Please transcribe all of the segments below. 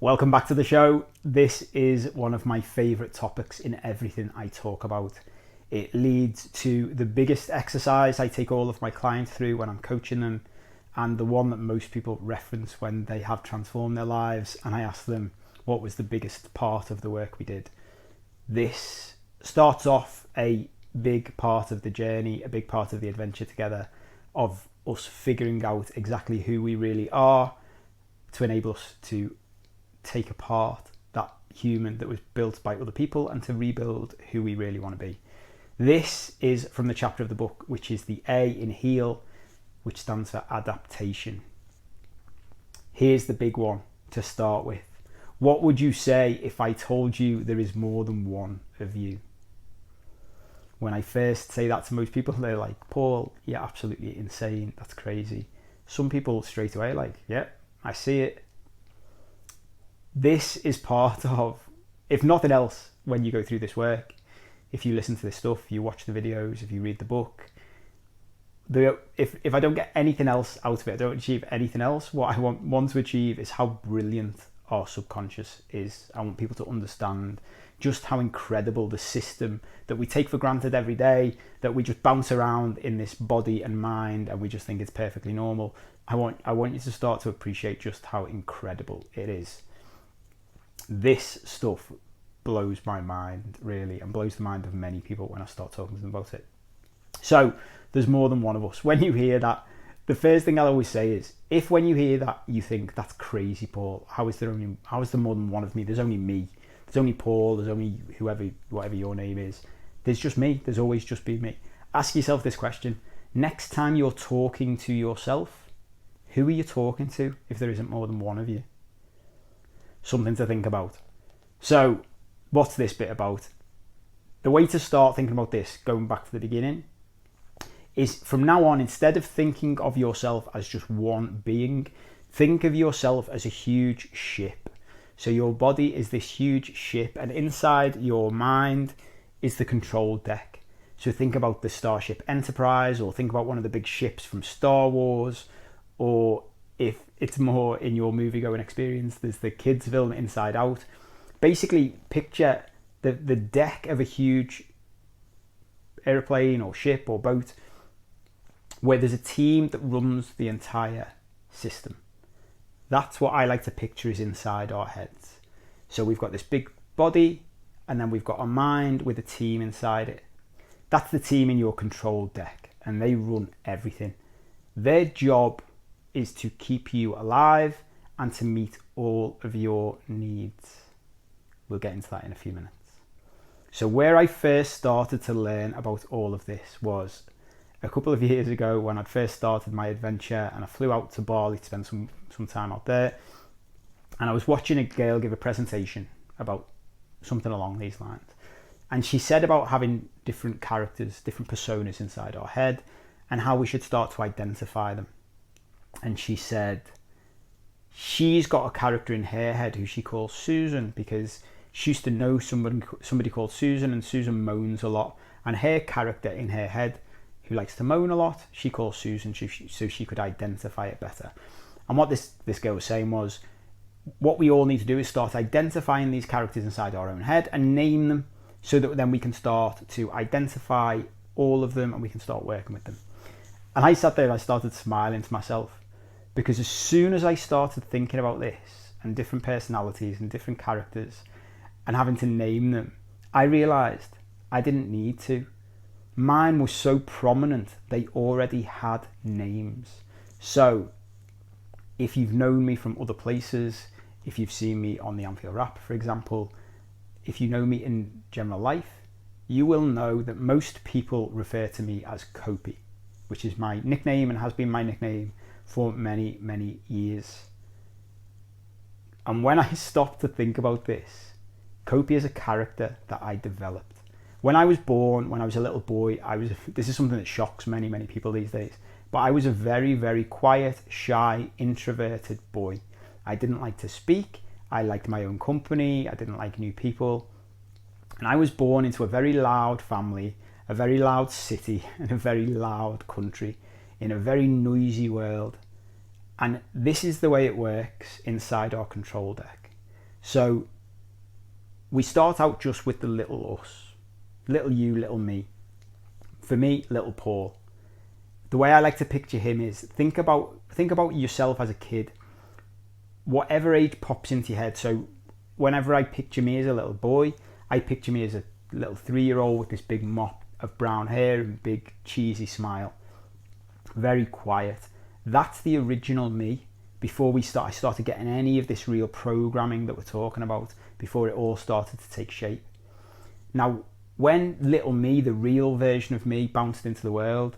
Welcome back to the show. This is one of my favourite topics in everything I talk about. It leads to the biggest exercise I take all of my clients through when I'm coaching them, and the one that most people reference when they have transformed their lives, and I ask them what was the biggest part of the work we did. This starts off a big part of the journey, a big part of the adventure together, of us figuring out exactly who we really are to enable us to take apart that human that was built by other people and to rebuild who we really want to be. This is from the chapter of the book which is the A in HEAL, which stands for adaptation. Here's the big one to start with. What would you say if I told you there is more than one of you? When I first say that to most people, they're like, Paul, you're absolutely insane. That's crazy. Some people straight away are like, yeah, I see it. This is part of, if nothing else, when you go through this work, if you listen to this stuff, you watch the videos, if you read the book, if I don't get anything else out of it, I don't achieve anything else, what I want to achieve is how brilliant our subconscious is. I want people to understand just how incredible the system that we take for granted every day, that we just bounce around in this body and mind and we just think it's perfectly normal. I want you to start to appreciate just how incredible it is. This stuff blows my mind, really, and blows the mind of many people when I start talking to them about it. So there's more than one of us. When you hear that, the first thing I'll always say is, if when you hear that you think that's crazy, Paul, how is there more than one of me? There's only me. There's only Paul. There's only whatever your name is. There's just me. There's always just been me. Ask yourself this question. Next time you're talking to yourself, who are you talking to if there isn't more than one of you? Something to think about. So what's this bit about? The way to start thinking about this, going back to the beginning, is from now on, instead of thinking of yourself as just one being, think of yourself as a huge ship. So your body is this huge ship, and inside your mind is the control deck. So think about the Starship Enterprise, or think about one of the big ships from Star Wars, or if it's more in your movie-going experience, there's the kids' film Inside Out. Basically, picture the deck of a huge airplane or ship or boat where there's a team that runs the entire system. That's what I like to picture is inside our heads. So we've got this big body, and then we've got a mind with a team inside it. That's the team in your control deck, and they run everything. Their job is to keep you alive and to meet all of your needs. We'll get into that in a few minutes. So where I first started to learn about all of this was a couple of years ago when I'd first started my adventure, and I flew out to Bali to spend some time out there, and I was watching a girl give a presentation about something along these lines, and she said about having different characters, different personas inside our head, and how we should start to identify them. And she said she's got a character in her head who she calls Susan, because she used to know somebody called Susan, and Susan moans a lot, and her character in her head who likes to moan a lot, she calls Susan so she could identify it better. And what this girl was saying was, what we all need to do is start identifying these characters inside our own head and name them, so that then we can start to identify all of them and we can start working with them. And I sat there and I started smiling to myself, because as soon as I started thinking about this and different personalities and different characters and having to name them, I realised I didn't need to. Mine was so prominent, they already had names. So if you've known me from other places, if you've seen me on the Anfield Rap, for example, if you know me in general life, you will know that most people refer to me as Kopi, which is my nickname and has been my nickname for many, many years. And when I stopped to think about this, Kopi is a character that I developed. When I was born, when I was a little boy, this is something that shocks many, many people these days, but I was a very, very quiet, shy, introverted boy. I didn't like to speak. I liked my own company. I didn't like new people. And I was born into a very loud family, a very loud city, and a very loud country, in a very noisy world. And this is the way it works inside our control deck. So we start out just with the little us, little you, little me. For me, little Paul. The way I like to picture him is think about yourself as a kid, whatever age pops into your head. So whenever I picture me as a little boy, I picture me as a little 3-year-old with this big mop of brown hair and big cheesy smile, very quiet. That's the original me before I started getting any of this real programming that we're talking about, before it all started to take shape. Now, when little me, the real version of me, bounced into the world,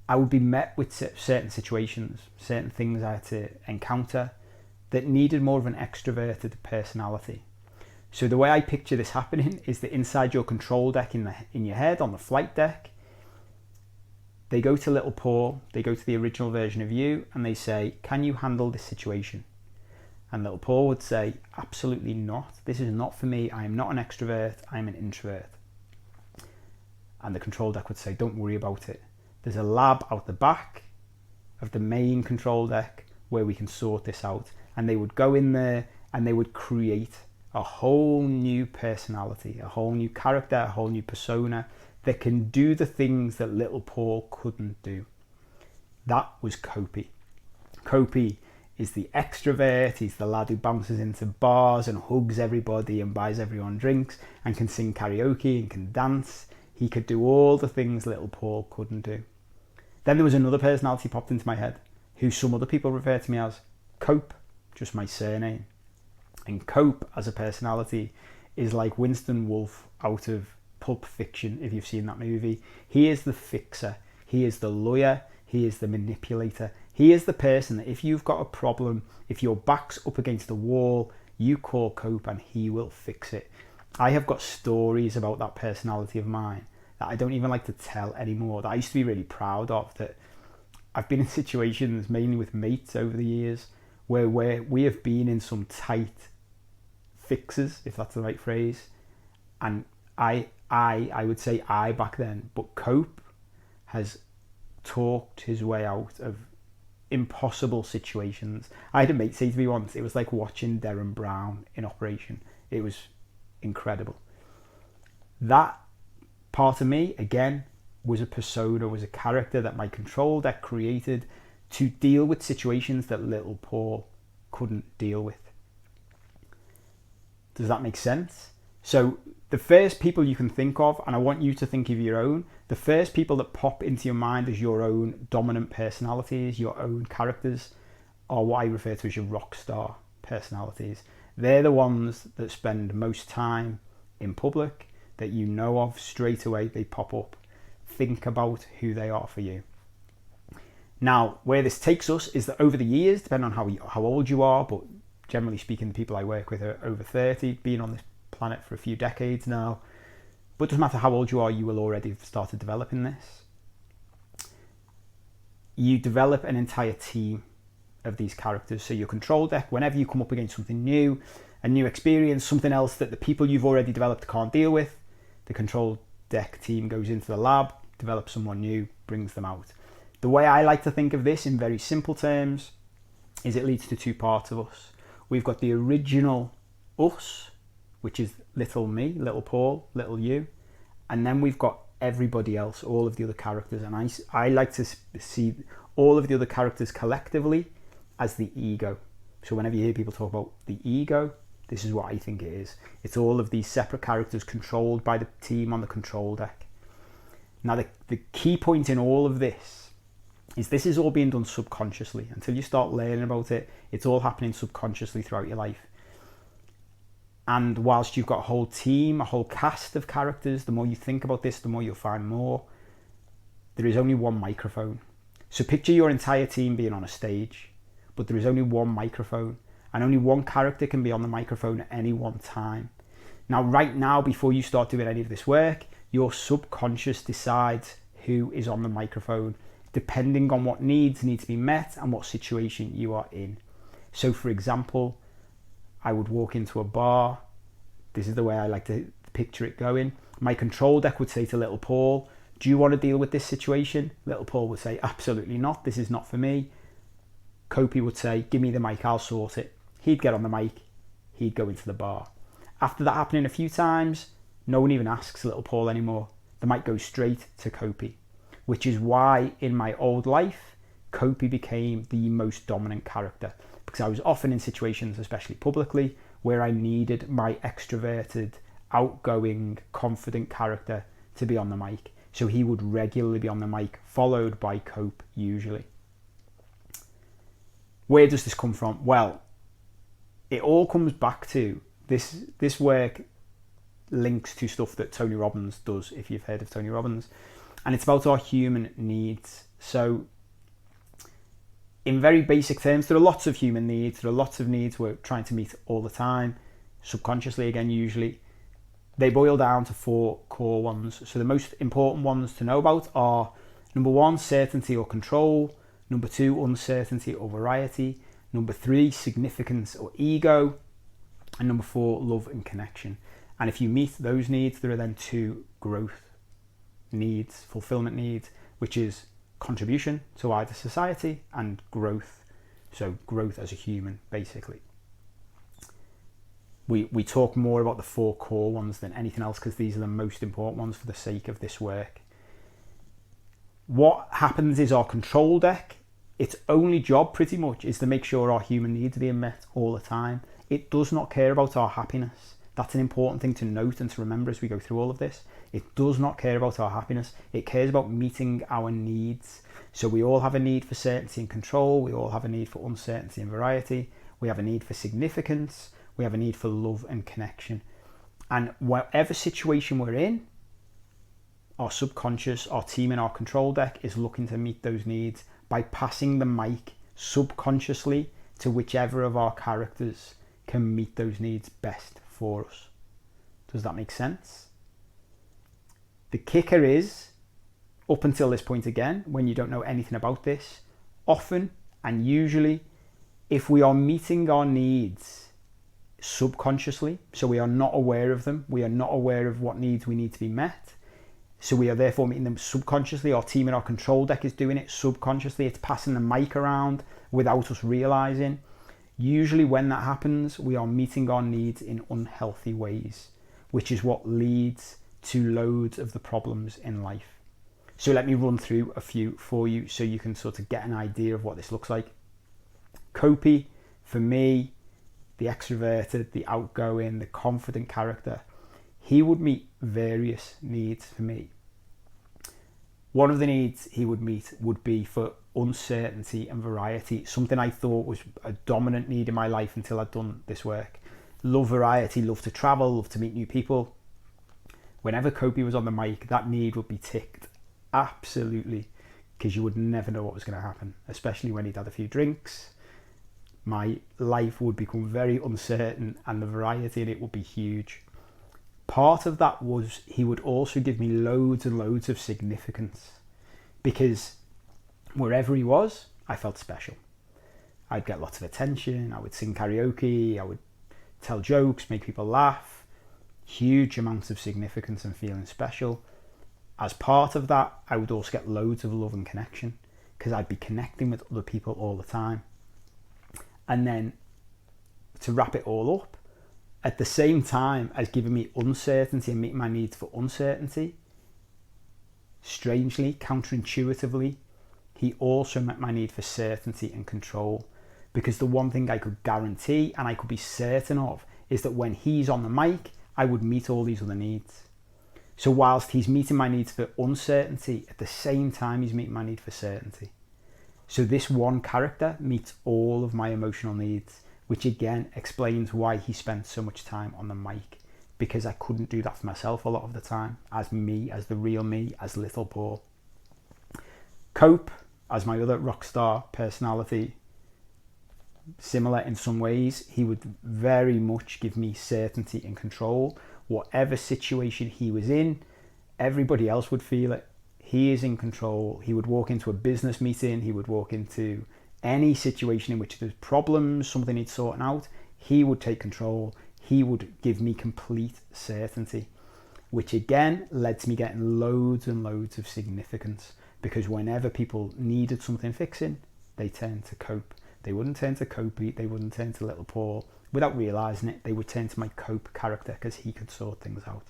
I would be met with certain situations, certain things I had to encounter that needed more of an extroverted personality. So the way I picture this happening is that inside your control deck in your head, on the flight deck, they go to little Paul, they go to the original version of you, and they say, can you handle this situation? And little Paul would say, absolutely not. This is not for me. I am not an extrovert. I'm an introvert. And the control deck would say, don't worry about it. There's a lab out the back of the main control deck where we can sort this out. And they would go in there and they would create a whole new personality, a whole new character, a whole new persona that can do the things that little Paul couldn't do. That was Copy. Copy is the extrovert. He's the lad who bounces into bars and hugs everybody and buys everyone drinks and can sing karaoke and can dance. He could do all the things little Paul couldn't do. Then there was another personality popped into my head, who some other people refer to me as Cope, just my surname. And Cope as a personality is like Winston Wolfe out of Pulp Fiction, if you've seen that movie. He is the fixer. He is the lawyer. He is the manipulator. He is the person that if you've got a problem, if your back's up against the wall, you call Cope and he will fix it. I have got stories about that personality of mine that I don't even like to tell anymore, that I used to be really proud of, that I've been in situations, mainly with mates over the years, where we have been in some tight fixes, if that's the right phrase, and I would say I back then, but Cope has talked his way out of impossible situations. I had a mate say to me once, it was like watching Derren Brown in operation. It was incredible. That part of me, again, was a persona, was a character that my control deck created to deal with situations that little Paul couldn't deal with. Does that make sense? So the first people you can think of, and I want you to think of your own, the first people that pop into your mind as your own dominant personalities, your own characters, are what I refer to as your rock star personalities. They're the ones that spend most time in public, that you know of straight away, they pop up. Think about who they are for you. Now, where this takes us is that over the years, depending on how old you are, but generally speaking, the people I work with are over 30, been on this planet for a few decades now. But it doesn't matter how old you are, you will already have started developing this. You develop an entire team of these characters. So your control deck, whenever you come up against something new, a new experience, something else that the people you've already developed can't deal with, the control deck team goes into the lab, develops someone new, brings them out. The way I like to think of this in very simple terms is it leads to two parts of us. We've got the original us, which is little me, little Paul, little you, and then we've got everybody else, all of the other characters, and I like to see all of the other characters collectively as the ego. So whenever you hear people talk about the ego, this is what I think it is. It's all of these separate characters controlled by the team on the control deck. Now the key point in all of this is all being done subconsciously. Until you start learning about it, it's all happening subconsciously throughout your life. And whilst you've got a whole team, a whole cast of characters, the more you think about this, the more you'll find more. There is only one microphone. So picture your entire team being on a stage, but there is only one microphone, and only one character can be on the microphone at any one time. Now, right now, before you start doing any of this work, your subconscious decides who is on the microphone, depending on what needs need to be met and what situation you are in. So, for example, I would walk into a bar. This is the way I like to picture it going. My control deck would say to little Paul, do you want to deal with this situation? Little Paul would say, absolutely not. This is not for me. Copy would say, give me the mic, I'll sort it. He'd get on the mic. he'd go into the bar. After that happening a few times, no one even asks little Paul anymore. They might go straight to Copy, which is why in my old life, Copy became the most dominant character, because I was often in situations, especially publicly, where I needed my extroverted, outgoing, confident character to be on the mic. So he would regularly be on the mic, followed by Cope usually. Where does this come from? Well, it all comes back to this work links to stuff that Tony Robbins does, if you've heard of Tony Robbins, and it's about our human needs. So in very basic terms, there are lots of human needs. There are lots of needs we're trying to meet all the time, subconsciously again, usually. They boil down to 4 core ones. So the most important ones to know about are: number 1, certainty or control; number 2, uncertainty or variety; number 3, significance or ego; and number 4, love and connection. And if you meet those needs, there are then 2 growth needs, fulfillment needs, which is contribution to wider society and growth. So growth as a human, basically. We talk more about the 4 core ones than anything else because these are the most important ones for the sake of this work. What happens is our control deck, its only job pretty much is to make sure our human needs are being met all the time. It does not care about our happiness. That's an important thing to note and to remember as we go through all of this. It does not care about our happiness. It cares about meeting our needs. So we all have a need for certainty and control. We all have a need for uncertainty and variety. We have a need for significance. We have a need for love and connection. And whatever situation we're in, our subconscious, our team in our control deck is looking to meet those needs by passing the mic subconsciously to whichever of our characters can meet those needs best for us. Does that make sense? The kicker is, up until this point again, when you don't know anything about this, often and usually, if we are meeting our needs subconsciously, so we are not aware of them, we are not aware of what needs we need to be met, so we are therefore meeting them subconsciously. Our team in our control deck is doing it subconsciously. It's passing the mic around without us realizing. Usually when that happens, we are meeting our needs in unhealthy ways, which is what leads to loads of the problems in life. So let me run through a few for you so you can sort of get an idea of what this looks like. Copy, for me, the extroverted, the outgoing, the confident character, he would meet various needs for me. One of the needs he would meet would be for uncertainty and variety, something I thought was a dominant need in my life until I'd done this work. Love variety, love to travel, love to meet new people. Whenever Copy was on the mic, that need would be ticked absolutely, because you would never know what was going to happen, especially when he'd had a few drinks. My life would become very uncertain and the variety in it would be huge. Part of that was he would also give me loads and loads of significance, because wherever he was, I felt special. I'd get lots of attention, I would sing karaoke, I would tell jokes, make people laugh, huge amounts of significance and feeling special. As part of that, I would also get loads of love and connection, because I'd be connecting with other people all the time. And then to wrap it all up, at the same time as giving me uncertainty and meeting my needs for uncertainty, strangely, counterintuitively, he also met my need for certainty and control. Because the one thing I could guarantee and I could be certain of is that when he's on the mic, I would meet all these other needs. So whilst he's meeting my needs for uncertainty, at the same time he's meeting my need for certainty. So this one character meets all of my emotional needs, which again explains why he spent so much time on the mic, because I couldn't do that for myself a lot of the time, as me, as the real me, as little Paul. Cope, as my other rock star personality, similar in some ways, he would very much give me certainty and control. Whatever situation he was in, everybody else would feel it. He is in control. He would walk into a business meeting, he would walk into any situation in which there's problems, something he'd sorted out, he would take control. He would give me complete certainty, which again led to me getting loads and loads of significance, because whenever people needed something fixing, they turned to Cope. They wouldn't turn to Copy, they wouldn't turn to little Paul. Without realising it, they would turn to my Cope character because he could sort things out.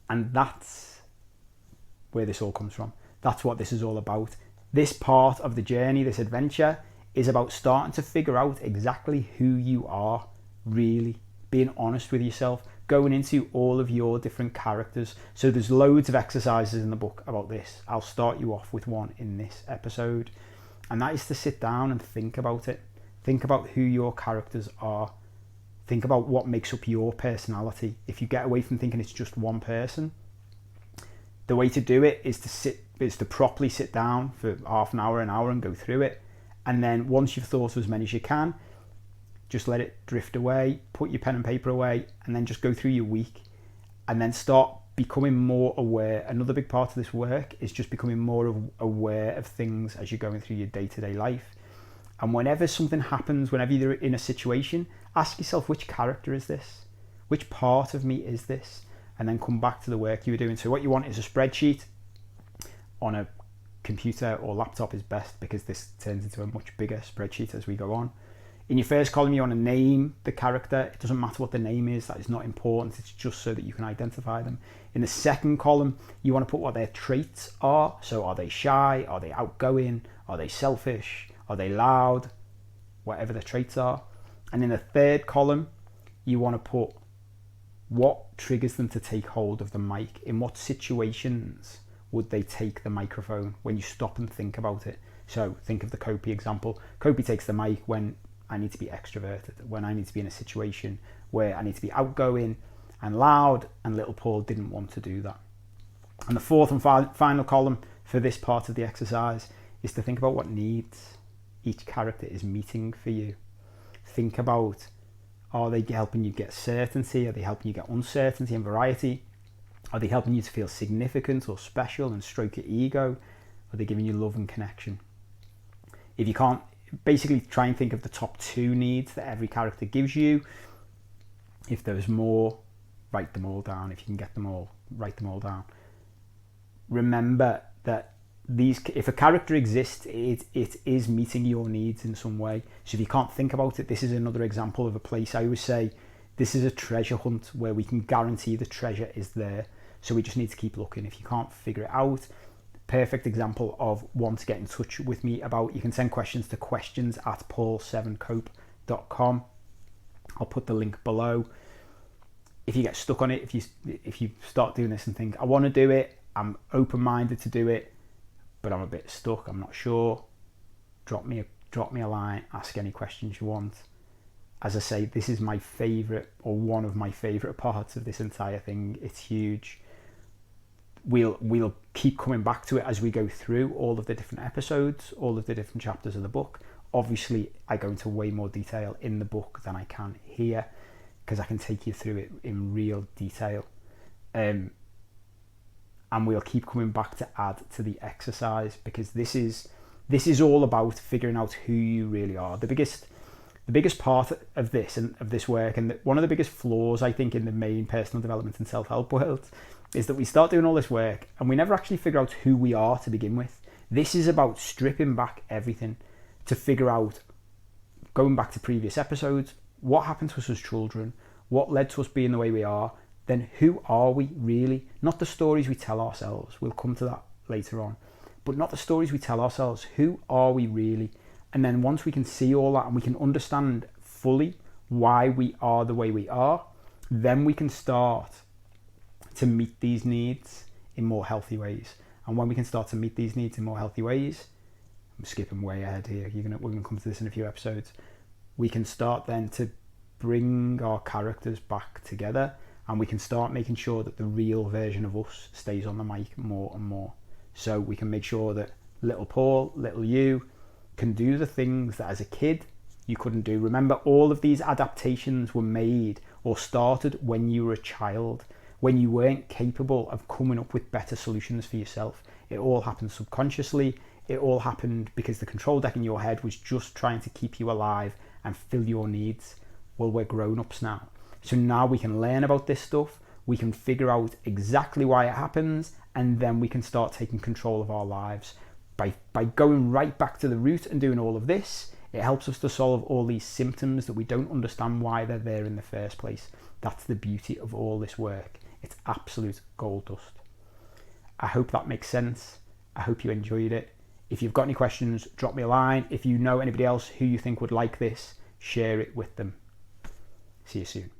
And that's where this all comes from. That's what this is all about. This part of the journey, this adventure, is about starting to figure out exactly who you are, really. Being honest with yourself, going into all of your different characters. So there's loads of exercises in the book about this. I'll start you off with one in this episode. And that is to sit down and think about it. Think about who your characters are. Think about what makes up your personality. If you get away from thinking it's just one person, the way to do it is to properly sit down for half an hour and go through it. And then once you've thought of as many as you can, just let it drift away, put your pen and paper away, and then just go through your week and then start becoming more aware. Another big part of this work is just becoming more aware of things as you're going through your day-to-day life. And whenever something happens, whenever you're in a situation, ask yourself, which character is this? Which part of me is this? And then come back to the work you were doing. So what you want is a spreadsheet. On a computer or laptop is best, because this turns into a much bigger spreadsheet as we go on. In your first column, you want to name the character. It doesn't matter what the name is. That is not important. It's just so that you can identify them. In the second column, you want to put what their traits are. So are they shy? Are they outgoing? Are they selfish? Are they loud? Whatever the traits are. And in the third column, you want to put what triggers them to take hold of the mic. In what situations would they take the microphone when you stop and think about it? So think of the Copy example. Copy takes the mic when I need to be extroverted, when I need to be in a situation where I need to be outgoing and loud, and little Paul didn't want to do that. And the fourth and final column for this part of the exercise is to think about what needs each character is meeting for you. Think about, are they helping you get certainty? Are they helping you get uncertainty and variety? Are they helping you to feel significant or special and stroke your ego? Are they giving you love and connection? If you can't, basically try and think of the top 2 needs that every character gives you. If there's more, write them all down. If you can get them all, write them all down. Remember that if a character exists, it is meeting your needs in some way. So if you can't think about it, this is another example of a place. I always say this is a treasure hunt where we can guarantee the treasure is there. So we just need to keep looking. If you can't figure it out, perfect example of one to get in touch with me about. You can send questions to questions@paul7cope.com. I'll put the link below. If you get stuck on it, if you start doing this and think, I want to do it, I'm open-minded to do it, but I'm a bit stuck, I'm not sure, drop me a line, ask any questions you want. As I say, this is my favourite, or one of my favourite parts of this entire thing. It's huge. We'll keep coming back to it as we go through all of the different episodes, all of the different chapters of the book. Obviously, I go into way more detail in the book than I can here, because I can take you through it in real detail. And we'll keep coming back to add to the exercise, because this is all about figuring out who you really are. The biggest part of this and of this work, and one of the biggest flaws I think in the main personal development and self-help world, is that we start doing all this work and we never actually figure out who we are to begin with. This is about stripping back everything to figure out, going back to previous episodes, what happened to us as children, what led to us being the way we are, then who are we really? Not the stories we tell ourselves. We'll come to that later on. But not the stories we tell ourselves. Who are we really? And then once we can see all that and we can understand fully why we are the way we are, then we can start to meet these needs in more healthy ways. And when we can start to meet these needs in more healthy ways, I'm skipping way ahead here, we're going to come to this in a few episodes, we can start then to bring our characters back together, and we can start making sure that the real version of us stays on the mic more and more. So we can make sure that little Paul, little you, can do the things that as a kid you couldn't do. Remember, all of these adaptations were made or started when you were a child, when you weren't capable of coming up with better solutions for yourself. It all happened subconsciously. It all happened because the control deck in your head was just trying to keep you alive and fill your needs. Well, we're grown-ups now. So now we can learn about this stuff. We can figure out exactly why it happens, and then we can start taking control of our lives. By going right back to the root and doing all of this, it helps us to solve all these symptoms that we don't understand why they're there in the first place. That's the beauty of all this work. It's absolute gold dust. I hope that makes sense. I hope you enjoyed it. If you've got any questions, drop me a line. If you know anybody else who you think would like this, share it with them. See you soon.